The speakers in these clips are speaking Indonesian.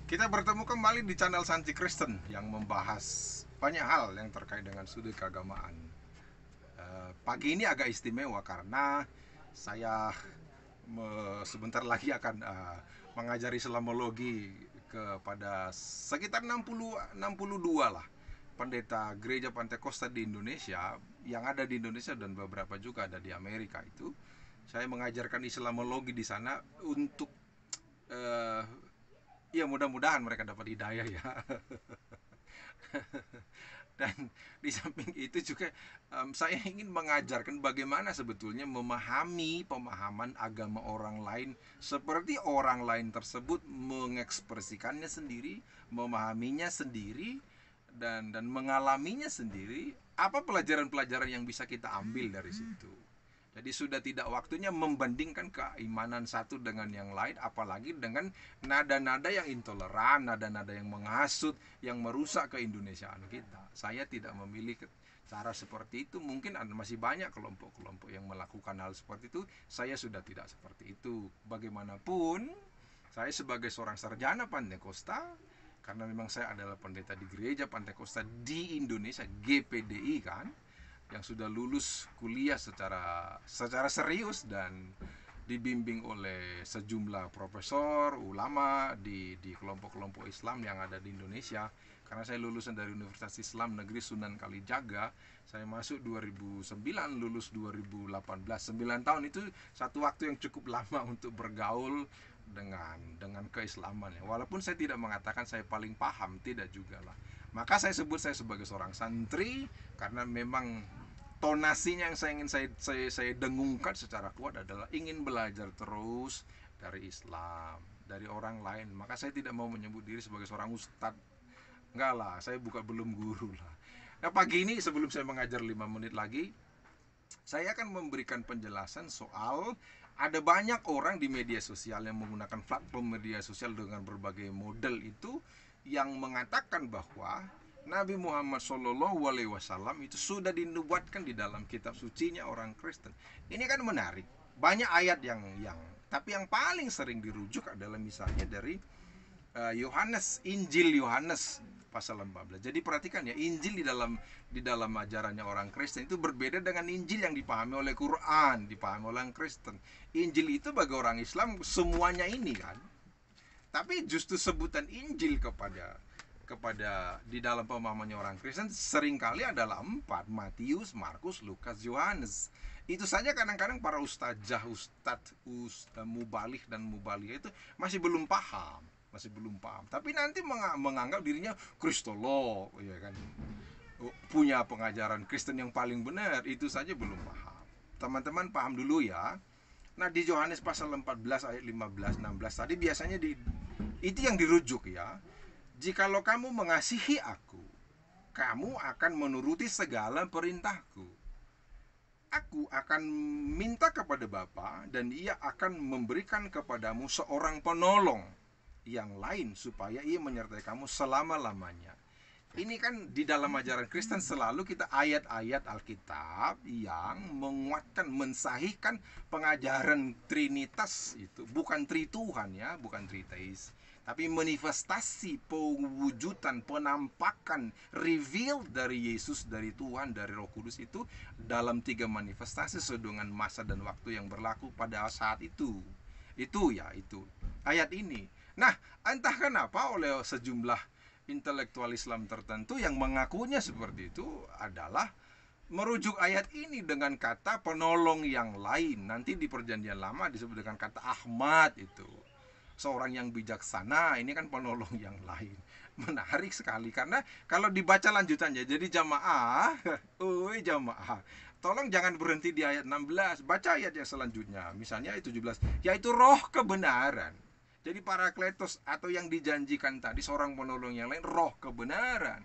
Kita bertemu kembali di channel Santi Kristen yang membahas banyak hal yang terkait dengan studi keagamaan. Pagi ini agak istimewa karena saya sebentar lagi akan mengajari Islamologi kepada sekitar 62 lah pendeta gereja Pantekosta di Indonesia, yang ada di Indonesia dan beberapa juga ada di Amerika itu. Saya mengajarkan Islamologi di sana untuk eh, ya mudah-mudahan mereka dapat hidayah ya. Dan di samping itu juga saya ingin mengajarkan bagaimana sebetulnya memahami pemahaman agama orang lain, seperti orang lain tersebut mengekspresikannya sendiri, memahaminya sendiri, dan mengalaminya sendiri. Apa pelajaran-pelajaran yang bisa kita ambil dari situ? Jadi sudah tidak waktunya membandingkan keimanan satu dengan yang lain, apalagi dengan nada-nada yang intoleran, nada-nada yang menghasut, yang merusak keindonesiaan kita. Saya tidak memilih cara seperti itu. Mungkin masih banyak kelompok-kelompok yang melakukan hal seperti itu. Saya sudah tidak seperti itu. Bagaimanapun, saya sebagai seorang sarjana Pantekosta, karena memang saya adalah pendeta di gereja Pantekosta di Indonesia, GPDI kan, yang sudah lulus kuliah secara serius dan dibimbing oleh sejumlah profesor, ulama di kelompok-kelompok Islam yang ada di Indonesia. Karena saya lulusan dari Universitas Islam Negeri Sunan Kalijaga, saya masuk 2009, lulus 2018. 9 tahun itu satu waktu yang cukup lama untuk bergaul dengan keislaman ya. Walaupun saya tidak mengatakan saya paling paham, tidak juga lah. Maka saya sebut saya sebagai seorang santri karena memang tonasinya yang saya dengungkan secara kuat adalah ingin belajar terus dari Islam, dari orang lain. Maka saya tidak mau menyebut diri sebagai seorang ustadz. Enggak lah, saya belum guru lah. Nah, pagi ini sebelum saya mengajar 5 menit lagi, saya akan memberikan penjelasan soal ada banyak orang di media sosial yang menggunakan platform media sosial dengan berbagai model itu, yang mengatakan bahwa Nabi Muhammad SAW itu sudah dinubuatkan di dalam kitab sucinya orang Kristen. Ini kan menarik. Banyak ayat yang tapi yang paling sering dirujuk adalah misalnya dari Yohanes, Injil Yohanes pasal 14. Jadi perhatikan ya, Injil di dalam ajarannya orang Kristen itu berbeda dengan Injil yang dipahami oleh Quran, dipahami oleh orang Kristen. Injil itu bagi orang Islam semuanya ini kan. Tapi justru sebutan Injil kepada di dalam pemahamannya orang Kristen seringkali adalah 4: Matius, Markus, Lukas, Yohanes. Itu saja kadang-kadang para ustadzah, mubalih dan mubalih itu masih belum paham. Tapi nanti menganggap dirinya kristolog, ya kan, punya pengajaran Kristen yang paling benar. Itu saja belum paham. Teman-teman paham dulu ya. Nah, di Yohanes pasal 14 ayat 15 16 tadi biasanya itu yang dirujuk ya. Jikalau kamu mengasihi aku, kamu akan menuruti segala perintahku. Aku akan minta kepada Bapa dan Ia akan memberikan kepadamu seorang penolong yang lain supaya Ia menyertai kamu selama-lamanya. Ini kan di dalam ajaran Kristen selalu kita ayat-ayat Alkitab yang menguatkan, mensahihkan pengajaran Trinitas itu. Bukan Trituhan ya, bukan Triteis, tapi manifestasi, pewujudan, penampakan, reveal dari Yesus, dari Tuhan, dari Roh Kudus itu dalam 3 manifestasi sesuai dengan masa dan waktu yang berlaku pada saat itu. Itu ayat ini. Nah, entah kenapa oleh sejumlah intelektual Islam tertentu yang mengakunya seperti itu adalah merujuk ayat ini dengan kata penolong yang lain. Nanti di Perjanjian Lama disebut dengan kata Ahmad itu. Seorang yang bijaksana, ini kan penolong yang lain. Menarik sekali karena kalau dibaca lanjutannya, jadi jamaah, jamaah, tolong jangan berhenti di ayat 16, baca ayat yang selanjutnya. Misalnya ayat 17, yaitu roh kebenaran. Jadi Parakletos atau yang dijanjikan tadi seorang penolong yang lain, roh kebenaran.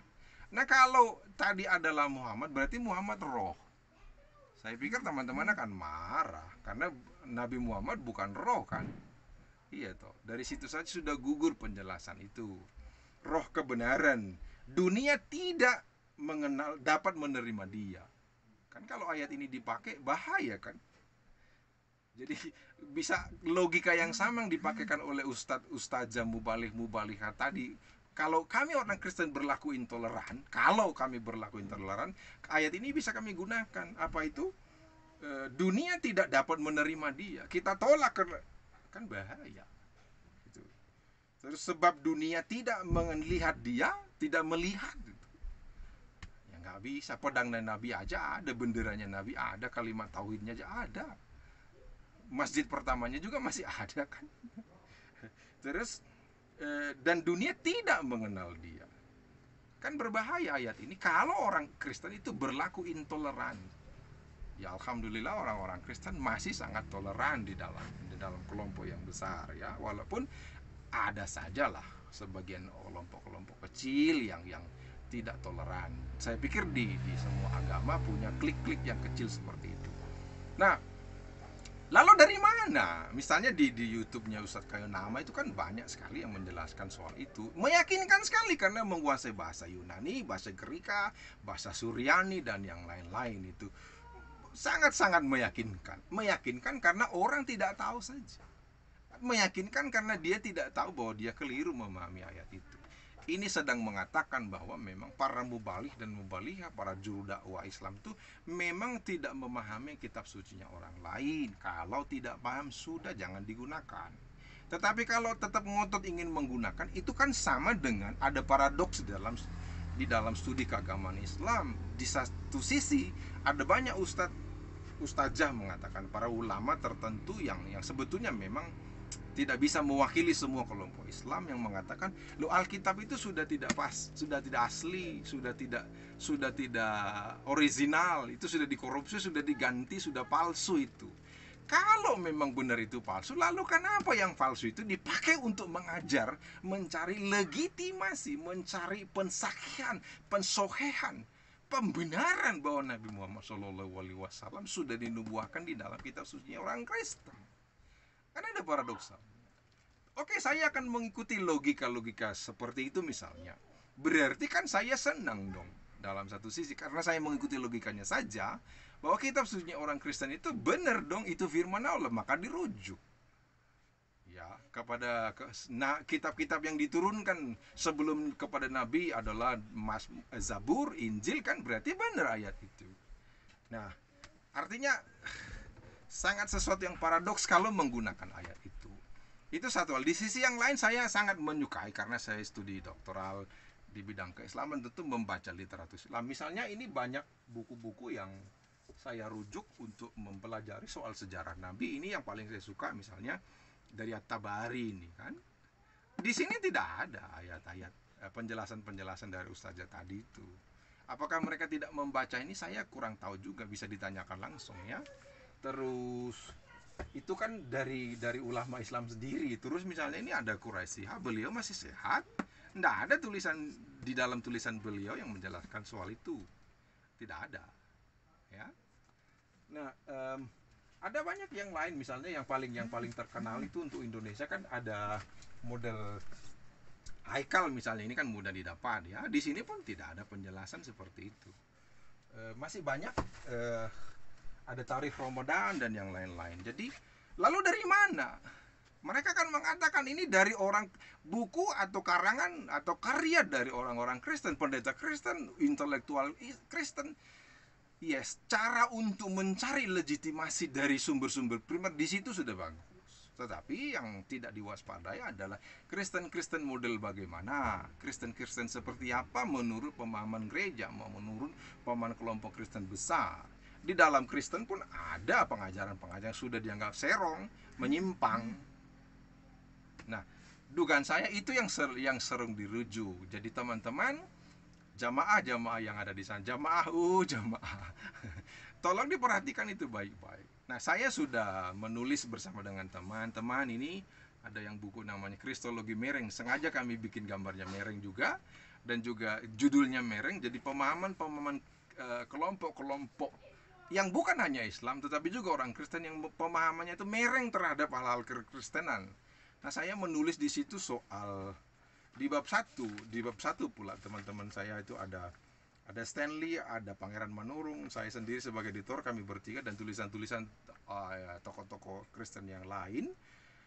Nah, kalau tadi adalah Muhammad, berarti Muhammad roh. Saya pikir teman-teman akan marah karena Nabi Muhammad bukan roh kan. Iya toh, dari situ saja sudah gugur penjelasan itu. Roh kebenaran, dunia tidak dapat menerima dia. Kan kalau ayat ini dipakai bahaya kan. Jadi bisa logika yang sama yang dipakaikan oleh ustadz ustazah mubalih mubalihah tadi. Kalau kami orang Kristen berlaku intoleran, kalau kami berlaku intoleran, ayat ini bisa kami gunakan. Apa itu? Dunia tidak dapat menerima dia. Kita tolak kan bahaya. Gitu. Terus sebab dunia tidak melihat dia, tidak melihat. Gitu. Ya nggak bisa. Pedang dan Nabi aja ada, benderanya Nabi ada, kalimat tauhidnya aja ada. Masjid pertamanya juga masih ada kan. Terus dan dunia tidak mengenal dia. Kan berbahaya ayat ini kalau orang Kristen itu berlaku intoleran. Ya alhamdulillah orang-orang Kristen masih sangat toleran di dalam kelompok yang besar ya, walaupun ada sajalah sebagian kelompok-kelompok kecil yang tidak toleran. Saya pikir di semua agama punya klik-klik yang kecil seperti itu. Nah, lalu dari mana? Misalnya di YouTube-nya Ustadz Kayo Nama itu kan banyak sekali yang menjelaskan soal itu. Meyakinkan sekali karena menguasai bahasa Yunani, bahasa Gerika, bahasa Suryani dan yang lain-lain itu. Sangat-sangat meyakinkan. Meyakinkan karena orang tidak tahu saja. Meyakinkan karena dia tidak tahu bahwa dia keliru memahami ayat itu. Ini sedang mengatakan bahwa memang para mubalih dan mubalihah, para juru dakwah Islam itu memang tidak memahami kitab sucinya orang lain. Kalau tidak paham sudah jangan digunakan. Tetapi kalau tetap ngotot ingin menggunakan, itu kan sama dengan ada paradoks di dalam studi keagamaan Islam. Di satu sisi ada banyak ustazah mengatakan, para ulama tertentu yang sebetulnya memang tidak bisa mewakili semua kelompok Islam, yang mengatakan lo Alkitab itu sudah tidak pas, sudah tidak asli, sudah tidak original, itu sudah dikorupsi, sudah diganti, sudah palsu itu. Kalau memang benar itu palsu, lalu kenapa yang palsu itu dipakai untuk mengajar, mencari legitimasi, mencari pensaksian, pensohehan, pembenaran bahwa Nabi Muhammad SAW sudah dinubuahkan di dalam kitab suci orang Kristen. Kan ada paradoksal. Oke, saya akan mengikuti logika-logika seperti itu misalnya. Berarti kan saya senang dong dalam satu sisi, karena saya mengikuti logikanya saja bahwa kitab suci orang Kristen itu benar dong, itu firman Allah, maka dirujuk ya kepada kitab-kitab yang diturunkan sebelum kepada Nabi adalah Zabur, Injil, kan berarti benar ayat itu. Nah, artinya sangat sesuatu yang paradoks kalau menggunakan ayat itu. Itu satu hal. Di sisi yang lain saya sangat menyukai karena saya studi doktoral di bidang keislaman, tentu membaca literatur Islam. Misalnya ini banyak buku-buku yang saya rujuk untuk mempelajari soal sejarah Nabi. Ini yang paling saya suka misalnya dari At-Tabari ini kan. Di sini tidak ada ayat-ayat penjelasan-penjelasan dari ustazah tadi itu. Apakah mereka tidak membaca ini, saya kurang tahu juga, bisa ditanyakan langsung ya. Terus itu kan dari ulama Islam sendiri. Terus misalnya ini ada Quraisy, beliau masih sehat, tidak ada tulisan di dalam tulisan beliau yang menjelaskan soal itu, tidak ada ya. Nah, ada banyak yang lain, misalnya yang paling terkenal itu untuk Indonesia kan ada model Haikal misalnya, ini kan mudah didapat ya. Di sini pun tidak ada penjelasan seperti itu. Masih banyak ada tarikh Ramadan dan yang lain-lain. Jadi lalu dari mana? Mereka kan mengatakan ini dari orang, buku atau karangan atau karya dari orang-orang Kristen, pendeta Kristen, intelektual Kristen. Yes, cara untuk mencari legitimasi dari sumber-sumber primer di situ sudah bagus. Tetapi yang tidak diwaspadai adalah Kristen-Kristen model bagaimana, Kristen-Kristen seperti apa menurut pemahaman gereja, menurut pemahaman kelompok Kristen besar. Di dalam Kristen pun ada pengajaran-pengajaran yang sudah dianggap serong, menyimpang. Nah, dugaan saya itu yang sering dirujuk. Jadi teman-teman, jamaah yang ada di sana, jamaah, tolong diperhatikan itu baik-baik. Nah, saya sudah menulis bersama dengan teman-teman ini, ada yang buku namanya Kristologi Mereng, sengaja kami bikin gambarnya mereng juga, dan juga judulnya mereng. Jadi pemahaman kelompok-kelompok yang bukan hanya Islam tetapi juga orang Kristen yang pemahamannya itu mereng terhadap hal-hal kekristenan. Nah, saya menulis di situ soal di bab 1 pula, teman-teman saya itu ada Ada Stanley, ada Pangeran Manurung, saya sendiri sebagai editor, kami bertiga, dan tulisan-tulisan tokoh-tokoh Kristen yang lain.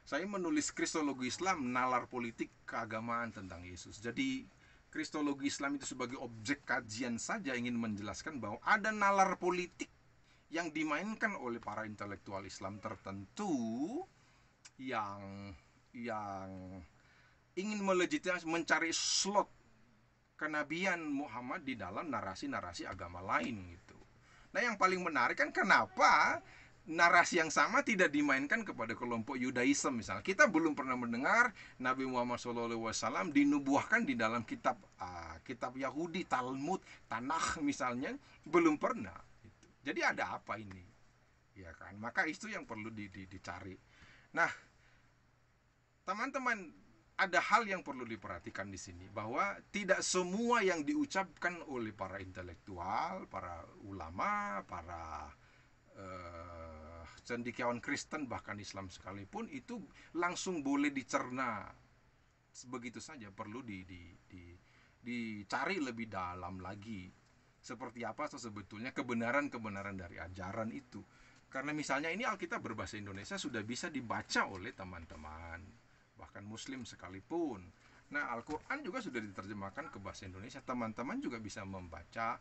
Saya menulis Kristologi Islam, nalar politik keagamaan tentang Yesus. Jadi Kristologi Islam itu sebagai objek kajian saja ingin menjelaskan bahwa ada nalar politik yang dimainkan oleh para intelektual Islam tertentu yang ingin melegitimasi, mencari slot kenabian Muhammad di dalam narasi-narasi agama lain gitu. Nah, yang paling menarik kan kenapa narasi yang sama tidak dimainkan kepada kelompok Yudaism misalnya. Kita belum pernah mendengar Nabi Muhammad SAW dinubuahkan di dalam kitab Yahudi, Talmud, Tanakh misalnya, belum pernah. Jadi ada apa ini? Ya kan? Maka itu yang perlu dicari. Nah, teman-teman, ada hal yang perlu diperhatikan di sini, bahwa tidak semua yang diucapkan oleh para intelektual, para ulama, para cendekiawan Kristen, bahkan Islam sekalipun, itu langsung boleh dicerna begitu saja. Perlu dicari lebih dalam lagi seperti apa sebetulnya kebenaran-kebenaran dari ajaran itu. Karena misalnya ini Alkitab berbahasa Indonesia sudah bisa dibaca oleh teman-teman, bahkan Muslim sekalipun. Nah, Al-Quran juga sudah diterjemahkan ke bahasa Indonesia. Teman-teman juga bisa membaca,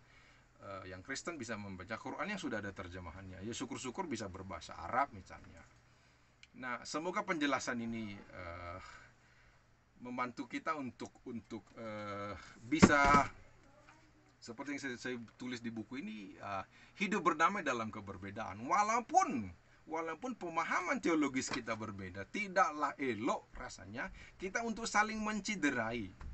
yang Kristen bisa membaca Quran yang sudah ada terjemahannya. Ya syukur-syukur bisa berbahasa Arab misalnya. Nah, semoga penjelasan ini membantu kita untuk bisa, seperti yang saya tulis di buku ini, hidup berdamai dalam keberbedaan. Walaupun pemahaman teologis kita berbeda, tidaklah elok rasanya kita untuk saling menciderai.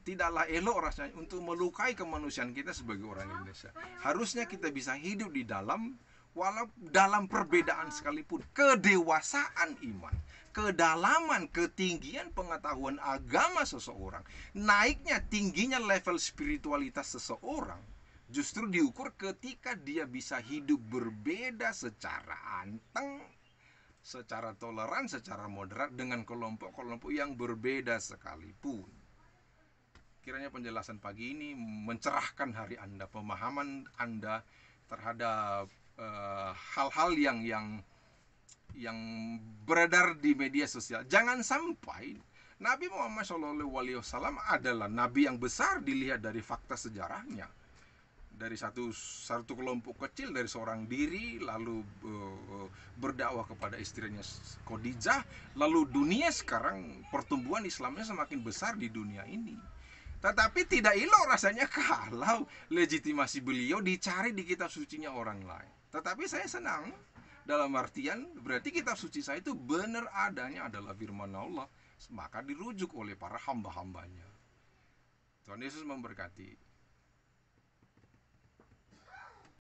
Tidaklah elok rasanya untuk melukai kemanusiaan kita sebagai orang Indonesia. Harusnya kita bisa hidup di dalam, walau dalam perbedaan sekalipun, kedewasaan iman, kedalaman, ketinggian pengetahuan agama seseorang, naiknya tingginya level spiritualitas seseorang, justru diukur ketika dia bisa hidup berbeda secara anteng, secara toleran, secara moderat dengan kelompok-kelompok yang berbeda sekalipun. Kiranya penjelasan pagi ini mencerahkan hari Anda, pemahaman Anda terhadap hal-hal yang beredar di media sosial. Jangan sampai Nabi Muhammad SAW adalah nabi yang besar dilihat dari fakta sejarahnya. Dari satu kelompok kecil, dari seorang diri, lalu berdakwah kepada istrinya Khadijah, lalu dunia sekarang pertumbuhan Islamnya semakin besar di dunia ini. Tetapi tidak elok rasanya kalau legitimasi beliau dicari di kitab sucinya orang lain. Tetapi saya senang, dalam artian berarti kitab suci saya itu benar adanya adalah firman Allah, maka dirujuk oleh para hamba-hambanya. Tuhan Yesus memberkati.